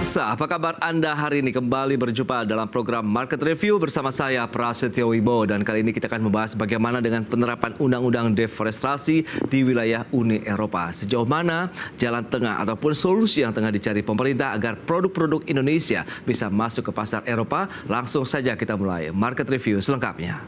Pemirsa, apa kabar Anda hari ini? Kembali berjumpa dalam program Market Review bersama saya, Prasetyo Wibowo. Dan kali ini kita akan membahas bagaimana dengan penerapan Undang-Undang Deforestasi di wilayah Uni Eropa. Sejauh mana jalan tengah ataupun solusi yang tengah dicari pemerintah agar produk-produk Indonesia bisa masuk ke pasar Eropa? Langsung saja kita mulai Market Review selengkapnya.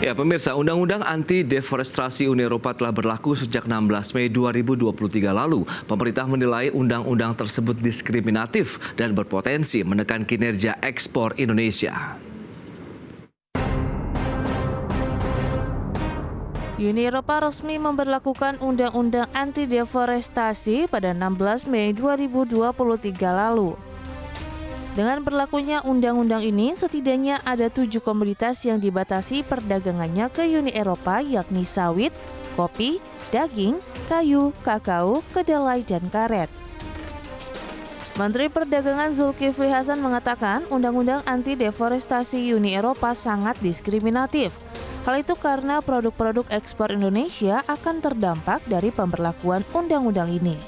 Ya, pemirsa, Undang-Undang Anti-Deforestasi Uni Eropa telah berlaku sejak 16 Mei 2023 lalu. Pemerintah menilai undang-undang tersebut diskriminatif dan berpotensi menekan kinerja ekspor Indonesia. Uni Eropa resmi memberlakukan Undang-Undang Anti-Deforestasi pada 16 Mei 2023 lalu. Dengan berlakunya undang-undang ini, setidaknya ada 7 komoditas yang dibatasi perdagangannya ke Uni Eropa, yakni sawit, kopi, daging, kayu, kakao, kedelai, dan karet. Menteri Perdagangan Zulkifli Hasan mengatakan Undang-Undang Anti-Deforestasi Uni Eropa sangat diskriminatif. Hal itu karena produk-produk ekspor Indonesia akan terdampak dari pemberlakuan undang-undang ini.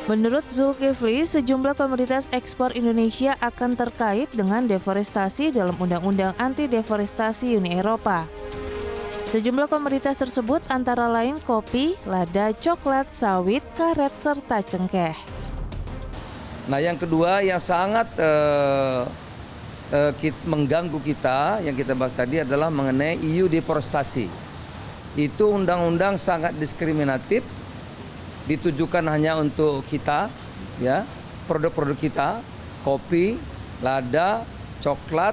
Menurut Zulkifli, sejumlah komoditas ekspor Indonesia akan terkait dengan deforestasi dalam Undang-Undang Anti-Deforestasi Uni Eropa. Sejumlah komoditas tersebut antara lain kopi, lada, coklat, sawit, karet, serta cengkeh. Nah, yang kedua yang sangat mengganggu kita, yang kita bahas tadi adalah mengenai EU deforestasi. Itu undang-undang sangat diskriminatif, ditujukan hanya untuk kita, ya, produk-produk kita, kopi, lada, coklat,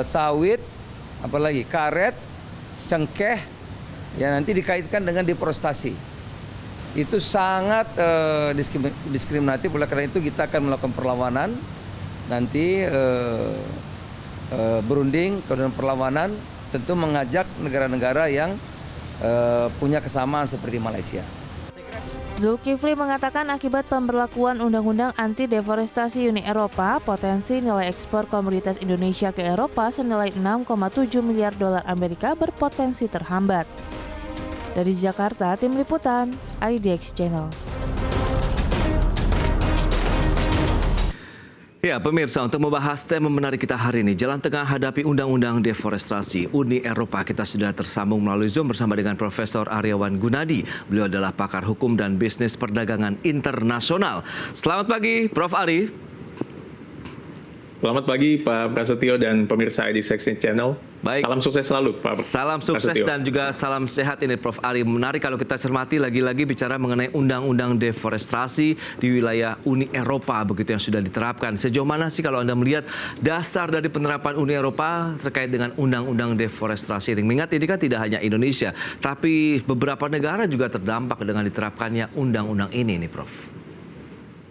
sawit, apalagi karet, cengkeh, ya, nanti dikaitkan dengan deforestasi. Itu sangat diskriminatif. Oleh karena itu kita akan melakukan perlawanan, nanti berunding, kemudian perlawanan, tentu mengajak negara-negara yang punya kesamaan seperti Malaysia. Zulkifli mengatakan akibat pemberlakuan Undang-Undang Anti-Deforestasi Uni Eropa, potensi nilai ekspor komoditas Indonesia ke Eropa senilai 6,7 miliar dolar Amerika berpotensi terhambat. Dari Jakarta, Tim Liputan, IDX Channel. Ya, pemirsa, untuk membahas tema menarik kita hari ini, jalan tengah hadapi Undang-Undang Deforestasi Uni Eropa, kita sudah tersambung melalui Zoom bersama dengan Profesor Aryawan Gunadi. Beliau adalah pakar hukum dan bisnis perdagangan internasional. Selamat pagi, Prof. Ari. Selamat pagi Pak Prasetyo dan pemirsa IDX Channel. Baik. Salam sukses selalu Pak. Salam sukses Prasetyo. Dan juga salam sehat ini Prof. Ari. Menarik kalau kita cermati lagi-lagi bicara mengenai Undang-Undang Deforestasi di wilayah Uni Eropa begitu yang sudah diterapkan. Sejauh mana sih kalau Anda melihat dasar dari penerapan Uni Eropa terkait dengan Undang-Undang Deforestasi ini? Mengingat ini kan tidak hanya Indonesia, tapi beberapa negara juga terdampak dengan diterapkannya Undang-Undang ini nih Prof.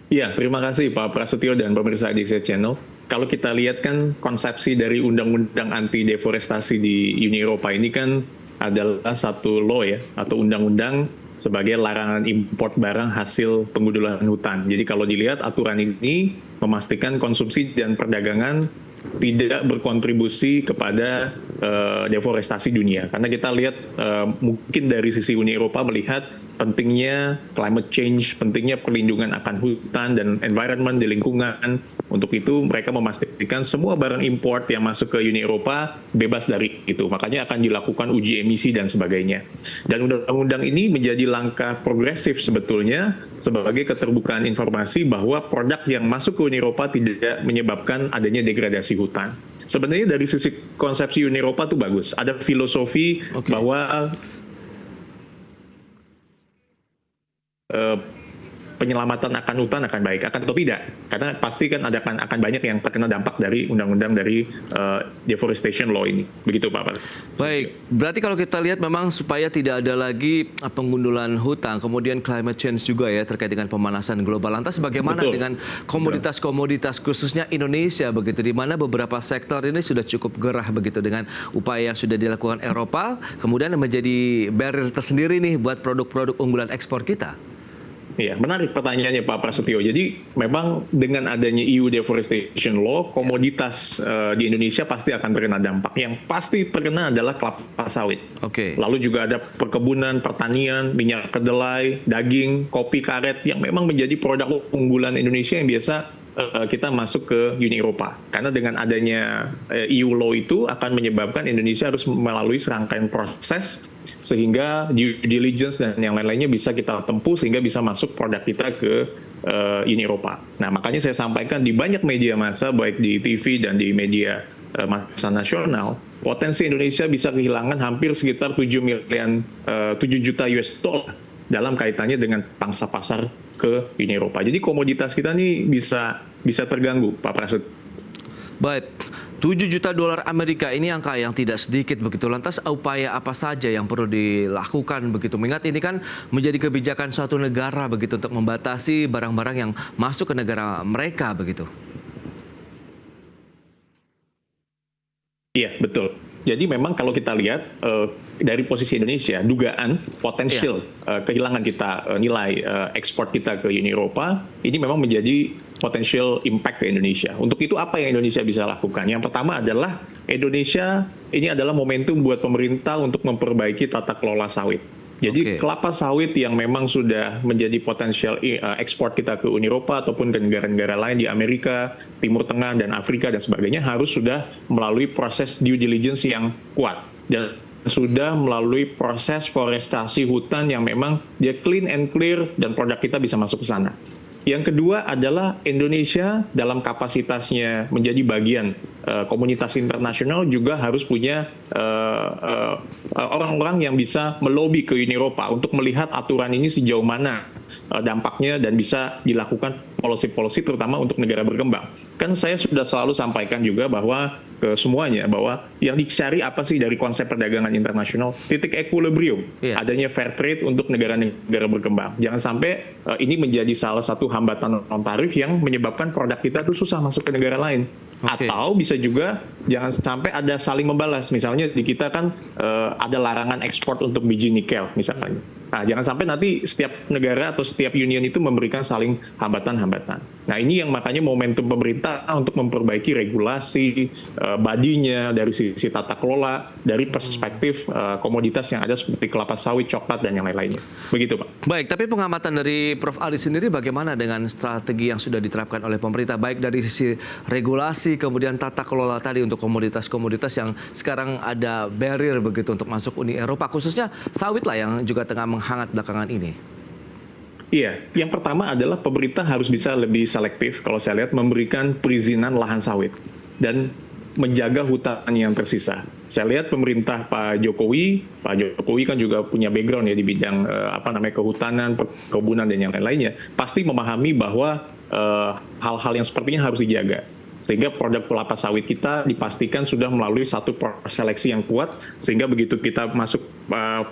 Ya, terima kasih Pak Prasetyo dan pemirsa IDX Channel. Kalau kita lihat kan konsepsi dari Undang-Undang Anti-Deforestasi di Uni Eropa ini kan adalah satu law ya, atau undang-undang sebagai larangan import barang hasil pengundulan hutan. Jadi kalau dilihat aturan ini memastikan konsumsi dan perdagangan tidak berkontribusi kepada deforestasi dunia. Karena kita lihat mungkin dari sisi Uni Eropa melihat pentingnya climate change, pentingnya perlindungan akan hutan dan environment di lingkungan. Untuk itu mereka memastikan semua barang import yang masuk ke Uni Eropa bebas dari itu. Makanya akan dilakukan uji emisi dan sebagainya. Dan undang-undang ini menjadi langkah progresif sebetulnya sebagai keterbukaan informasi bahwa produk yang masuk ke Uni Eropa tidak menyebabkan adanya degradasi hutan. Sebenarnya dari sisi konsepsi Uni Eropa itu bagus. Ada filosofi bahwa penyelamatan akan hutan akan baik, akan atau tidak? Karena pasti kan akan banyak yang terkena dampak dari undang-undang dari deforestation law ini. Begitu Pak. Baik, berarti kalau kita lihat memang supaya tidak ada lagi pengundulan hutan, kemudian climate change juga ya terkait dengan pemanasan global. Lantas bagaimana dengan komoditas-komoditas khususnya Indonesia begitu, di mana beberapa sektor ini sudah cukup gerah begitu dengan upaya yang sudah dilakukan Eropa, kemudian menjadi barrier tersendiri nih buat produk-produk unggulan ekspor kita? Iya, menarik pertanyaannya Pak Prasetyo. Jadi memang dengan adanya EU Deforestation Law, komoditas di Indonesia pasti akan terkena dampak. Yang pasti terkena adalah kelapa sawit. Oke. Lalu juga ada perkebunan, pertanian, minyak kedelai, daging, kopi karet yang memang menjadi produk unggulan Indonesia yang biasa kita masuk ke Uni Eropa. Karena dengan adanya EU Law itu akan menyebabkan Indonesia harus melalui serangkaian proses sehingga due diligence dan yang lain-lainnya bisa kita tempuh sehingga bisa masuk produk kita ke Uni Eropa. Nah, makanya saya sampaikan di banyak media massa, baik di TV dan di media massa nasional, potensi Indonesia bisa kehilangan hampir sekitar 7 juta US dollar dalam kaitannya dengan pangsa pasar ke Uni Eropa. Jadi komoditas kita nih bisa terganggu, Pak Prasetyo. Baik, 7 juta dolar Amerika ini angka yang tidak sedikit begitu. Lantas upaya apa saja yang perlu dilakukan begitu? Mengingat ini kan menjadi kebijakan suatu negara begitu untuk membatasi barang-barang yang masuk ke negara mereka begitu. Iya, betul. Jadi memang kalau kita lihat dari posisi Indonesia, dugaan potensial kehilangan kita nilai ekspor kita ke Uni Eropa, ini memang menjadi potensial impact ke Indonesia. Untuk itu apa yang Indonesia bisa lakukan? Yang pertama adalah Indonesia ini adalah momentum buat pemerintah untuk memperbaiki tata kelola sawit. Jadi kelapa sawit yang memang sudah menjadi potensial ekspor kita ke Uni Eropa ataupun ke negara-negara lain di Amerika, Timur Tengah, dan Afrika dan sebagainya harus sudah melalui proses due diligence yang kuat. Dan sudah melalui proses forestasi hutan yang memang dia clean and clear dan produk kita bisa masuk ke sana. Yang kedua adalah Indonesia dalam kapasitasnya menjadi bagian komunitas internasional juga harus punya orang-orang yang bisa melobi ke Uni Eropa untuk melihat aturan ini sejauh mana dampaknya dan bisa dilakukan policy-policy terutama untuk negara berkembang. Kan saya sudah selalu sampaikan juga bahwa ke semuanya bahwa yang dicari apa sih dari konsep perdagangan internasional, titik equilibrium, adanya fair trade untuk negara-negara berkembang. Jangan sampai ini menjadi salah satu hambatan non tarif yang menyebabkan produk kita tuh susah masuk ke negara lain. Atau bisa juga jangan sampai ada saling membalas. Misalnya di kita kan ada larangan ekspor untuk biji nikel misalnya. Nah, jangan sampai nanti setiap negara atau setiap union itu memberikan saling hambatan-hambatan. Nah, ini yang makanya momentum pemerintah untuk memperbaiki regulasi, badinya dari sisi tata kelola, dari perspektif komoditas yang ada seperti kelapa sawit, coklat, dan yang lain-lainnya. Begitu, Pak. Baik, tapi pengamatan dari Prof. Ali sendiri bagaimana dengan strategi yang sudah diterapkan oleh pemerintah, baik dari sisi regulasi, kemudian tata kelola tadi untuk komoditas-komoditas yang sekarang ada barrier begitu untuk masuk Uni Eropa, khususnya sawit lah yang juga tengah menghangat belakangan ini. Iya, yang pertama adalah pemerintah harus bisa lebih selektif kalau saya lihat memberikan perizinan lahan sawit dan menjaga hutan yang tersisa. Saya lihat pemerintah Pak Jokowi kan juga punya background ya di bidang kehutanan, perkebunan dan yang lain-lainnya. Pasti memahami bahwa hal-hal yang sepertinya harus dijaga. Sehingga produk kelapa sawit kita dipastikan sudah melalui satu proses seleksi yang kuat, sehingga begitu kita masuk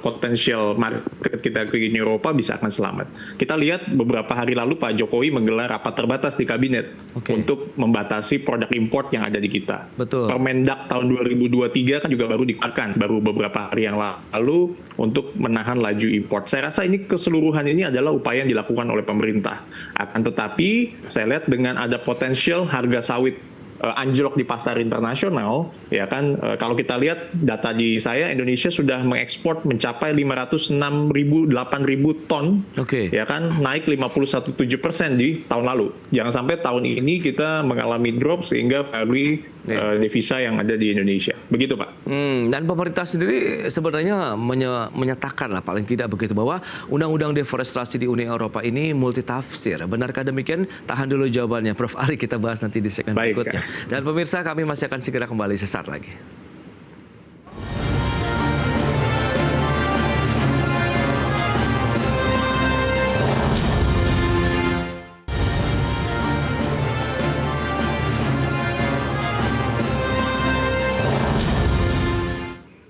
potensial market kita ke Uni Eropa bisa akan selamat. Kita lihat beberapa hari lalu Pak Jokowi menggelar rapat terbatas di kabinet untuk membatasi produk import yang ada di kita. Betul. Permendak tahun 2023 kan juga baru dikeluarkan, baru beberapa hari yang lalu untuk menahan laju import. Saya rasa ini keseluruhan ini adalah upaya yang dilakukan oleh pemerintah. Akan tetapi saya lihat dengan ada potensial harga sawit anjlok di pasar internasional, ya kan, kalau kita lihat data di saya, Indonesia sudah mengekspor mencapai 506.000-8.000 ton, ya kan, naik 51,7% di tahun lalu. Jangan sampai tahun ini kita mengalami drop sehingga bagi devisa yang ada di Indonesia. Begitu, Pak. Dan pemerintah sendiri sebenarnya menyatakan lah paling tidak begitu bahwa undang-undang deforestasi di Uni Eropa ini multitafsir. Benarkah demikian? Tahan dulu jawabannya, Prof. Ali, kita bahas nanti di segmen berikutnya. Dan pemirsa, kami masih akan segera kembali sesaat lagi.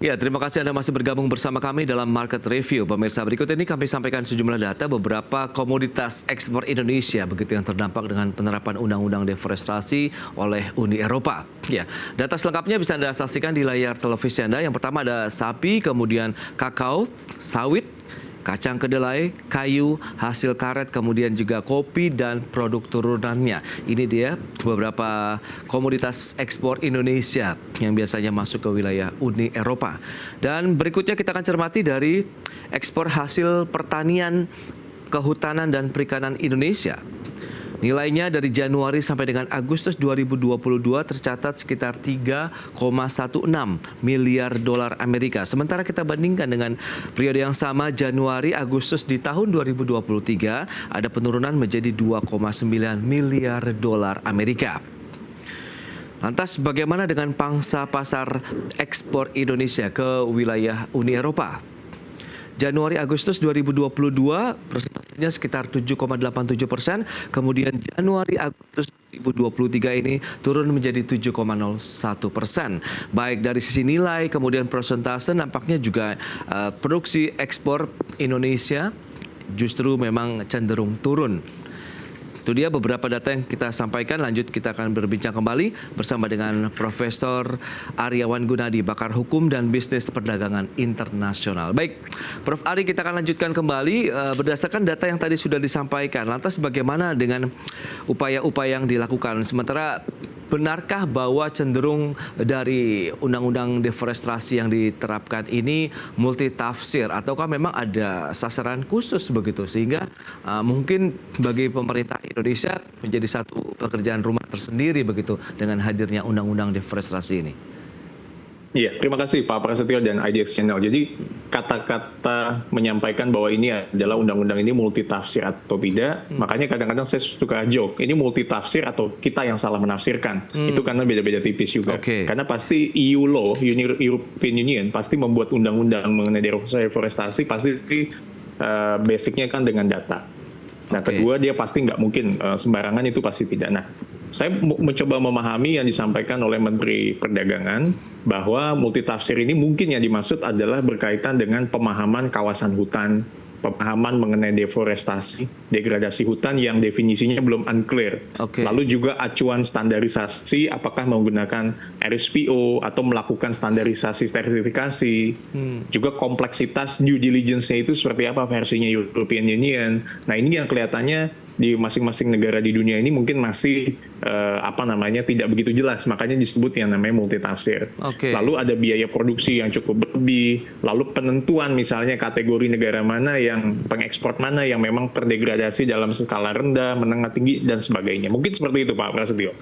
Ya, terima kasih Anda masih bergabung bersama kami dalam Market Review. Pemirsa, berikut ini kami sampaikan sejumlah data beberapa komoditas ekspor Indonesia begitu yang terdampak dengan penerapan Undang-Undang Deforestasi oleh Uni Eropa. Ya, data selengkapnya bisa Anda saksikan di layar televisi Anda. Yang pertama ada sapi, kemudian kakao, sawit, kacang kedelai, kayu, hasil karet, kemudian juga kopi dan produk turunannya. Ini dia beberapa komoditas ekspor Indonesia yang biasanya masuk ke wilayah Uni Eropa. Dan berikutnya kita akan cermati dari ekspor hasil pertanian, kehutanan dan perikanan Indonesia. Nilainya dari Januari sampai dengan Agustus 2022 tercatat sekitar 3,16 miliar dolar Amerika. Sementara kita bandingkan dengan periode yang sama Januari Agustus di tahun 2023 ada penurunan menjadi 2,9 miliar dolar Amerika. Lantas bagaimana dengan pangsa pasar ekspor Indonesia ke wilayah Uni Eropa? Januari Agustus 2022 persentasenya sekitar 7,87%, kemudian Januari Agustus 2023 ini turun menjadi 7,01%. Baik dari sisi nilai kemudian persentase nampaknya juga produksi ekspor Indonesia justru memang cenderung turun. Itu dia beberapa data yang kita sampaikan. Lanjut kita akan berbincang kembali bersama dengan Profesor Aryawan Gunadi, pakar hukum dan bisnis perdagangan internasional. Baik, Prof. Ari, kita akan lanjutkan kembali berdasarkan data yang tadi sudah disampaikan. Lantas bagaimana dengan upaya-upaya yang dilakukan? Sementara benarkah bahwa cenderung dari undang-undang deforestasi yang diterapkan ini multitafsir ataukah memang ada sasaran khusus begitu sehingga mungkin bagi pemerintah Indonesia menjadi satu pekerjaan rumah tersendiri begitu dengan hadirnya undang-undang deforestasi ini? Iya, terima kasih Pak Prasetyo dan IDX Channel. Jadi kata-kata menyampaikan bahwa ini adalah undang-undang ini multitafsir atau tidak, makanya kadang-kadang saya suka joke, ini multitafsir atau kita yang salah menafsirkan. Itu karena beda-beda tipis juga. Karena pasti EU law, European Union, pasti membuat undang-undang mengenai deforestasi, pasti basicnya kan dengan data. Nah, kedua dia pasti nggak mungkin sembarangan, itu pasti tidak. Nah, saya mencoba memahami yang disampaikan oleh Menteri Perdagangan bahwa multitafsir ini mungkin yang dimaksud adalah berkaitan dengan pemahaman kawasan hutan, pemahaman mengenai deforestasi, degradasi hutan yang definisinya belum unclear. Lalu juga acuan standarisasi, apakah menggunakan RSPO atau melakukan standarisasi sertifikasi. Juga kompleksitas due diligence-nya itu seperti apa versinya European Union. Nah, ini yang kelihatannya di masing-masing negara di dunia ini mungkin masih tidak begitu jelas, makanya disebut yang namanya multitafsir. Lalu ada biaya produksi yang cukup berlebih, lalu penentuan misalnya kategori negara mana yang pengekspor mana yang memang terdegradasi dalam skala rendah, menengah, tinggi dan sebagainya. Mungkin seperti itu Pak Prasetyo.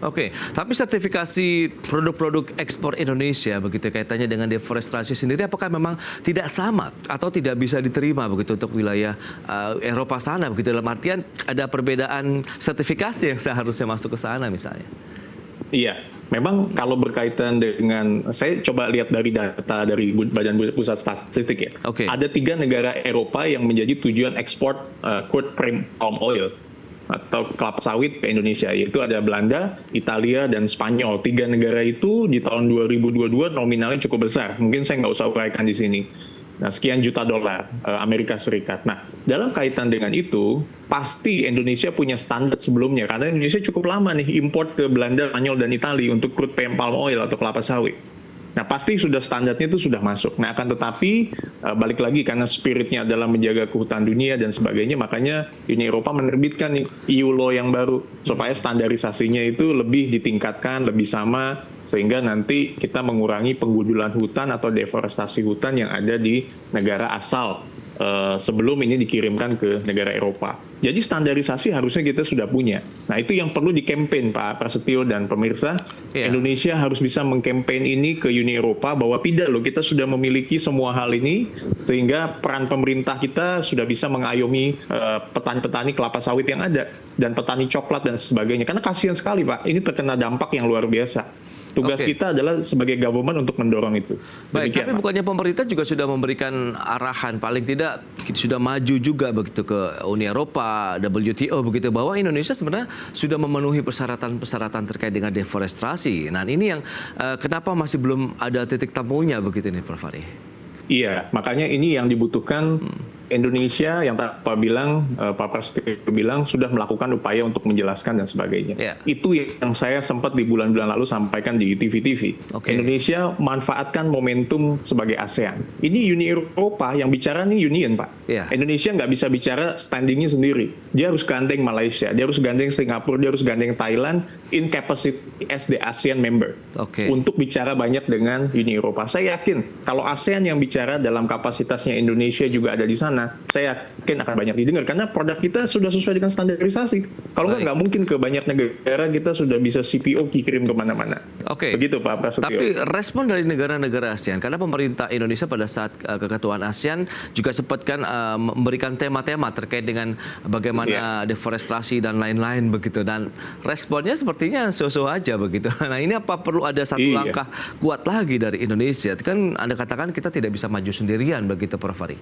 Tapi sertifikasi produk-produk ekspor Indonesia begitu kaitannya dengan deforestasi sendiri apakah memang tidak sama atau tidak bisa diterima begitu untuk wilayah Eropa sana begitu, dalam artian ada perbedaan sertifikasi yang seharusnya masuk ke sana misalnya? Iya, memang kalau berkaitan dengan, saya coba lihat dari data dari Badan Pusat Statistik ya. Ada 3 negara Eropa yang menjadi tujuan ekspor crude palm oil atau kelapa sawit ke Indonesia, yaitu ada Belanda, Italia, dan Spanyol. 3 negara itu di tahun 2022 nominalnya cukup besar. Mungkin saya nggak usah uraikan di sini. Nah, sekian juta dolar Amerika Serikat. Nah, dalam kaitan dengan itu, pasti Indonesia punya standar sebelumnya. Karena Indonesia cukup lama nih import ke Belanda, Spanyol, dan Italia untuk crude palm oil atau kelapa sawit. Nah, pasti sudah standarnya itu sudah masuk. Nah, akan tetapi balik lagi karena spiritnya adalah menjaga kehutanan dunia dan sebagainya, makanya Uni Eropa menerbitkan nih EU law yang baru supaya standarisasinya itu lebih ditingkatkan, lebih sama, sehingga nanti kita mengurangi penggundulan hutan atau deforestasi hutan yang ada di negara asal sebelum ini dikirimkan ke negara Eropa. Jadi standarisasi harusnya kita sudah punya. Nah, itu yang perlu di-campaign Pak Prasetyo dan pemirsa. Indonesia harus bisa meng-campaign ini ke Uni Eropa bahwa tidak loh, kita sudah memiliki semua hal ini, sehingga peran pemerintah kita sudah bisa mengayomi petani-petani kelapa sawit yang ada dan petani coklat dan sebagainya. Karena kasihan sekali Pak, ini terkena dampak yang luar biasa. Tugas kita adalah sebagai government untuk mendorong itu. Baik, tapi bukannya pemerintah juga sudah memberikan arahan, paling tidak sudah maju juga begitu ke Uni Eropa, WTO begitu, bahwa Indonesia sebenarnya sudah memenuhi persyaratan-persyaratan terkait dengan deforestasi. Nah, ini yang kenapa masih belum ada titik temunya begitu nih Prof. Ari? Iya, makanya ini yang dibutuhkan Indonesia yang Pak bilang, Pak Prasetyo bilang sudah melakukan upaya untuk menjelaskan dan sebagainya. Ya. Itu yang saya sempat di bulan-bulan lalu sampaikan di TV-TV. Oke. Indonesia manfaatkan momentum sebagai ASEAN. Ini Uni Eropa yang bicara nih Union, Pak. Ya. Indonesia nggak bisa bicara standingnya sendiri. Dia harus gandeng Malaysia, dia harus gandeng Singapura, dia harus gandeng Thailand in capacity as the ASEAN member. Oke. Untuk bicara banyak dengan Uni Eropa. Saya yakin kalau ASEAN yang bicara dalam kapasitasnya Indonesia juga ada di sana, saya yakin akan banyak didengar karena produk kita sudah sesuai dengan standarisasi. Kalau Baik. nggak mungkin ke banyak negara kita sudah bisa CPO kirim kemana-mana. Oke. Begitu Pak Prasetyo. Tapi respon dari negara-negara ASEAN, karena pemerintah Indonesia pada saat keketuaan ASEAN juga sempat kan memberikan tema-tema terkait dengan bagaimana deforestasi dan lain-lain begitu. Dan responnya sepertinya so-so aja begitu. Nah ini apa perlu ada satu Iya. langkah kuat lagi dari Indonesia? Kan Anda katakan kita tidak bisa maju sendirian begitu, Prof. Ari.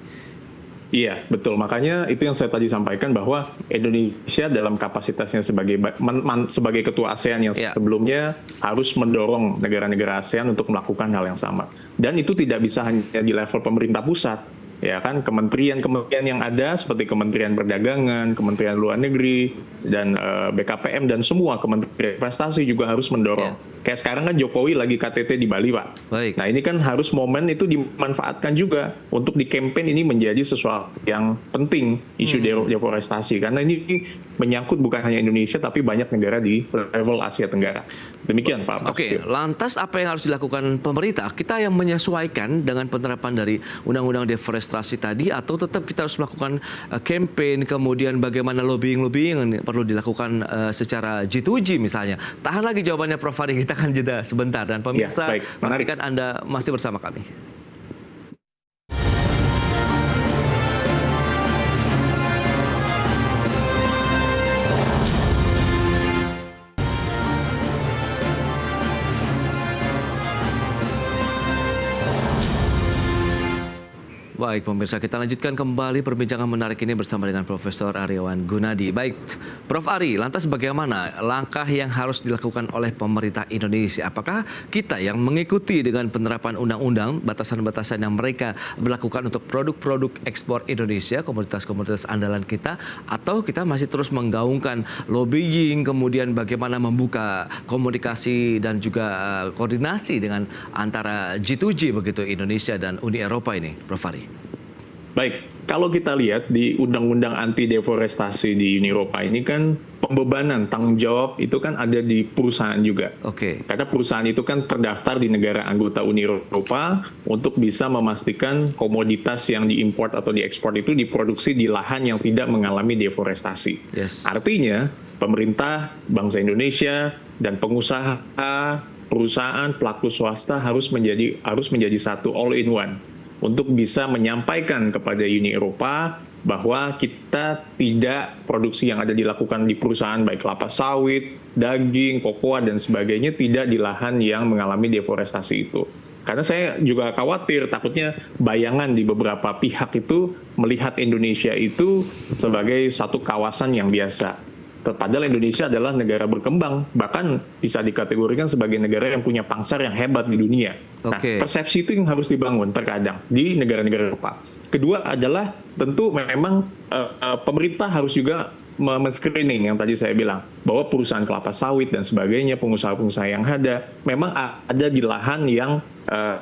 Iya, betul. Makanya itu yang saya tadi sampaikan bahwa Indonesia dalam kapasitasnya sebagai sebagai ketua ASEAN yang Ya. sebelumnya harus mendorong negara-negara ASEAN untuk melakukan hal yang sama. Dan itu tidak bisa hanya di level pemerintah pusat. Ya kan, kementerian-kementerian yang ada seperti Kementerian Perdagangan, Kementerian Luar Negeri, dan BKPM dan semua Kementerian Investasi juga harus mendorong. Ya. Kayak sekarang kan Jokowi lagi KTT di Bali, Pak. Baik. Nah ini kan harus momen itu dimanfaatkan juga untuk di campaign ini menjadi sesuatu yang penting isu deforestasi karena ini menyangkut bukan hanya Indonesia tapi banyak negara di level Asia Tenggara. Demikian Pak. Oke, lantas apa yang harus dilakukan pemerintah? Kita yang menyesuaikan dengan penerapan dari Undang-Undang Deforestasi tadi atau tetap kita harus melakukan campaign, kemudian bagaimana lobbying yang perlu dilakukan secara G2G misalnya. Tahan lagi jawabannya Prof. Ari, kita akan jeda sebentar dan pemirsa baik. Menarik. pastikan Anda masih bersama kami. Baik pemirsa, kita lanjutkan kembali perbincangan menarik ini bersama dengan Profesor Aryawan Gunadi. Baik, Prof. Ari, lantas bagaimana langkah yang harus dilakukan oleh pemerintah Indonesia? Apakah kita yang mengikuti dengan penerapan undang-undang, batasan-batasan yang mereka berlakukan untuk produk-produk ekspor Indonesia, komoditas-komoditas andalan kita, atau kita masih terus menggaungkan lobbying, kemudian bagaimana membuka komunikasi dan juga koordinasi dengan antara G2G begitu Indonesia dan Uni Eropa ini, Prof. Ari? Baik, kalau kita lihat di Undang-Undang Anti Deforestasi di Uni Eropa ini kan pembebanan tanggung jawab itu kan ada di perusahaan juga. Oke. Karena perusahaan itu kan terdaftar di negara anggota Uni Eropa untuk bisa memastikan komoditas yang diimpor atau diekspor itu diproduksi di lahan yang tidak mengalami deforestasi. Yes. Artinya pemerintah, bangsa Indonesia, dan pengusaha, perusahaan, pelaku swasta harus menjadi satu all in one untuk bisa menyampaikan kepada Uni Eropa bahwa kita tidak produksi yang ada dilakukan di perusahaan baik kelapa sawit, daging, kokoa dan sebagainya tidak di lahan yang mengalami deforestasi itu. Karena saya juga khawatir takutnya bayangan di beberapa pihak itu melihat Indonesia itu sebagai satu kawasan yang biasa. Padahal Indonesia adalah negara berkembang, bahkan bisa dikategorikan sebagai negara yang punya pangsar yang hebat di dunia. Nah, Oke. persepsi itu yang harus dibangun terkadang di negara-negara Eropa. Kedua adalah tentu memang pemerintah harus juga men-screening yang tadi saya bilang, bahwa perusahaan kelapa sawit dan sebagainya, pengusaha-pengusaha yang ada, memang ada di lahan yang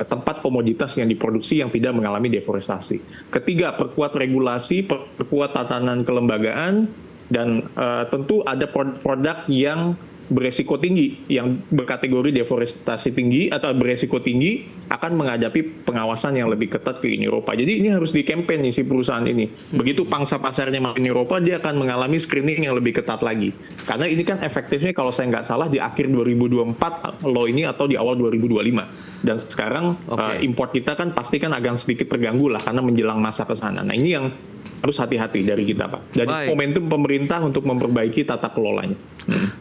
tempat komoditas yang diproduksi yang tidak mengalami deforestasi. Ketiga, perkuat regulasi, perkuat tatanan kelembagaan, dan tentu ada produk yang beresiko tinggi, yang berkategori deforestasi tinggi atau beresiko tinggi akan menghadapi pengawasan yang lebih ketat ke Uni Eropa. Jadi ini harus di-campaign nih si perusahaan ini. Begitu pangsa pasarnya masuk Uni Eropa, dia akan mengalami screening yang lebih ketat lagi. Karena ini kan efektifnya kalau saya nggak salah di akhir 2024 law ini atau di awal 2025. Dan sekarang import kita kan pasti kan agak sedikit terganggu lah karena menjelang masa ke sana. Nah ini yang harus hati-hati dari kita, Pak. Dari momentum pemerintah untuk memperbaiki tata kelolanya.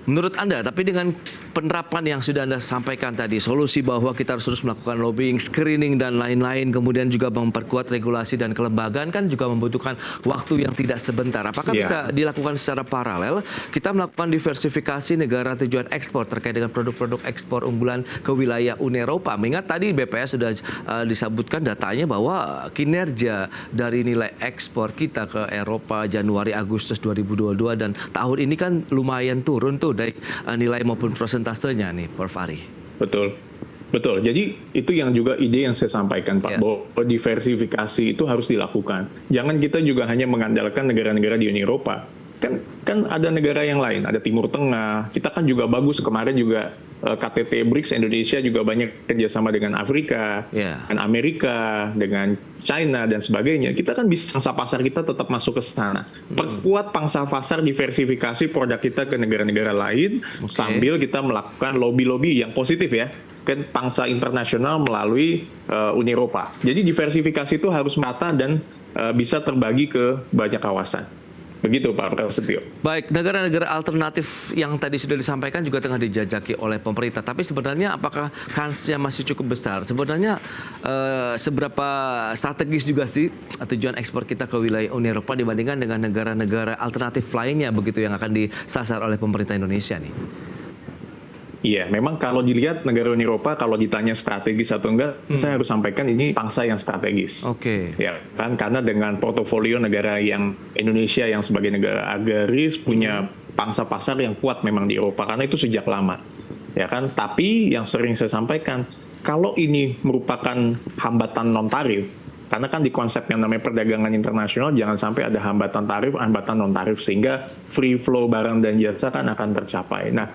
Menurut Anda, tapi dengan penerapan yang sudah Anda sampaikan tadi, solusi bahwa kita harus terus melakukan lobbying, screening, dan lain-lain, kemudian juga memperkuat regulasi dan kelembagaan kan juga membutuhkan waktu yang tidak sebentar. Apakah bisa dilakukan secara paralel? Kita melakukan diversifikasi negara tujuan ekspor terkait dengan produk-produk ekspor unggulan ke wilayah Uni Eropa. Mengingat tadi BPS sudah disebutkan datanya bahwa kinerja dari nilai ekspor kita ke Eropa Januari Agustus 2022 dan tahun ini kan lumayan turun tuh baik nilai maupun persentasenya nih, Prof. Ari. Betul. Betul. Jadi itu yang juga ide yang saya sampaikan, Pak, bahwa diversifikasi itu harus dilakukan. Jangan kita juga hanya mengandalkan negara-negara di Uni Eropa. Kan ada negara yang lain, ada Timur Tengah. Kita kan juga bagus kemarin juga KTT BRICS Indonesia juga banyak kerjasama dengan Afrika, dengan Amerika, dengan China dan sebagainya. Kita kan bisa pangsa pasar kita tetap masuk ke sana. Perkuat pangsa pasar, diversifikasi produk kita ke negara-negara lain sambil kita melakukan lobby-lobby yang positif ya. Kan pangsa internasional melalui Uni Eropa. Jadi diversifikasi itu harus merata dan bisa terbagi ke banyak kawasan. Begitu Pak Prasetyo. Baik, negara-negara alternatif yang tadi sudah disampaikan juga tengah dijajaki oleh pemerintah. Tapi sebenarnya apakah kansnya masih cukup besar? Sebenarnya seberapa strategis juga sih tujuan ekspor kita ke wilayah Uni Eropa dibandingkan dengan negara-negara alternatif lainnya begitu yang akan disasar oleh pemerintah Indonesia nih? Iya, memang kalau dilihat negara Uni Eropa, kalau ditanya strategis atau enggak, saya harus sampaikan ini bangsa yang strategis. Oke. Ya, kan karena dengan portofolio negara yang Indonesia yang sebagai negara agraris punya pangsa pasar yang kuat memang di Eropa, karena itu sejak lama. Ya kan, tapi yang sering saya sampaikan, kalau ini merupakan hambatan non tarif, karena kan di konsep yang namanya perdagangan internasional jangan sampai ada hambatan tarif, hambatan non tarif sehingga free flow barang dan jasa kan akan tercapai. Nah,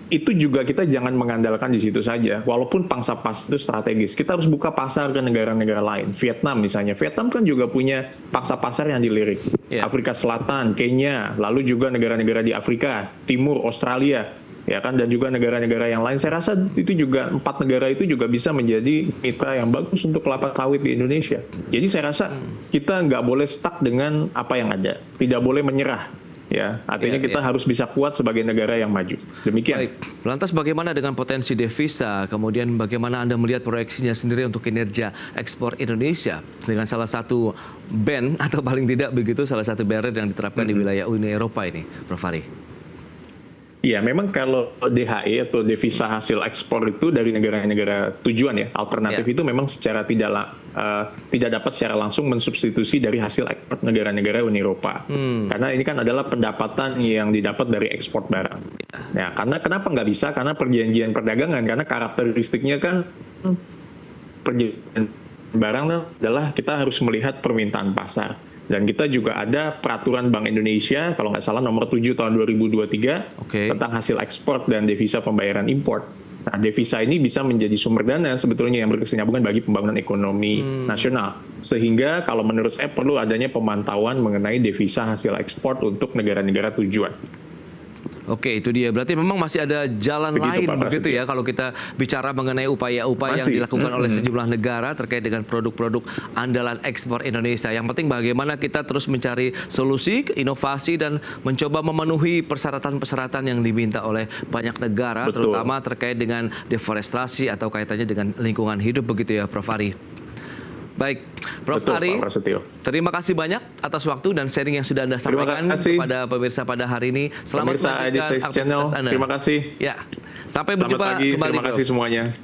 itu juga kita jangan mengandalkan di situ saja. Walaupun pangsa pasar itu strategis, kita harus buka pasar ke negara-negara lain. Vietnam misalnya, Vietnam kan juga punya pangsa pasar yang dilirik. Afrika Selatan, Kenya, lalu juga negara-negara di Afrika Timur, Australia, ya kan, dan juga negara-negara yang lain. Saya rasa itu juga 4 negara itu juga bisa menjadi mitra yang bagus untuk kelapa sawit di Indonesia. Jadi saya rasa kita nggak boleh stuck dengan apa yang ada, tidak boleh menyerah. Ya, artinya kita harus bisa kuat sebagai negara yang maju. Demikian. Baik. Lantas bagaimana dengan potensi devisa? Kemudian bagaimana Anda melihat proyeksinya sendiri untuk kinerja ekspor Indonesia dengan salah satu ban atau paling tidak begitu salah satu barrier yang diterapkan di wilayah Uni Eropa ini, Prof. Ari? Ya, memang kalau DHE atau devisa hasil ekspor itu dari negara-negara tujuan ya, alternatif itu memang secara tidak dapat secara langsung mensubstitusi dari hasil ekspor negara-negara Uni Eropa. Karena ini kan adalah pendapatan yang didapat dari ekspor barang. Ya, karena kenapa nggak bisa? Karena perjanjian perdagangan, karena karakteristiknya kan perjanjian barang adalah kita harus melihat permintaan pasar. Dan kita juga ada peraturan Bank Indonesia, kalau nggak salah nomor 7 tahun 2023, tentang hasil ekspor dan devisa pembayaran impor. Nah, devisa ini bisa menjadi sumber dana sebetulnya yang berkesinambungan bagi pembangunan ekonomi nasional. Sehingga kalau menurut saya perlu adanya pemantauan mengenai devisa hasil ekspor untuk negara-negara tujuan. Oke, itu dia. Berarti memang masih ada jalan lain begitu ya kalau kita bicara mengenai upaya-upaya yang dilakukan oleh sejumlah negara terkait dengan produk-produk andalan ekspor Indonesia. Yang penting bagaimana kita terus mencari solusi, inovasi dan mencoba memenuhi persyaratan-persyaratan yang diminta oleh banyak negara, terutama terkait dengan deforestasi atau kaitannya dengan lingkungan hidup begitu ya, Prof. Ari. Baik, Prof. Ari, terima kasih banyak atas waktu dan sharing yang sudah Anda sampaikan kepada pemirsa pada hari ini. Selamat melanjutkan aktivitas Anda. Terima kasih. Ya, sampai berjumpa kembali. Terima kasih semuanya.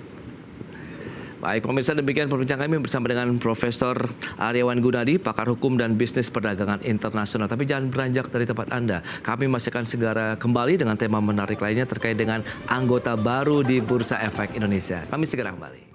Baik, pemirsa, demikian perbincangan kami bersama dengan Profesor Aryawan Gunadi, pakar hukum dan bisnis perdagangan internasional. Tapi jangan beranjak dari tempat Anda. Kami masih akan segera kembali dengan tema menarik lainnya terkait dengan anggota baru di Bursa Efek Indonesia. Kami segera kembali.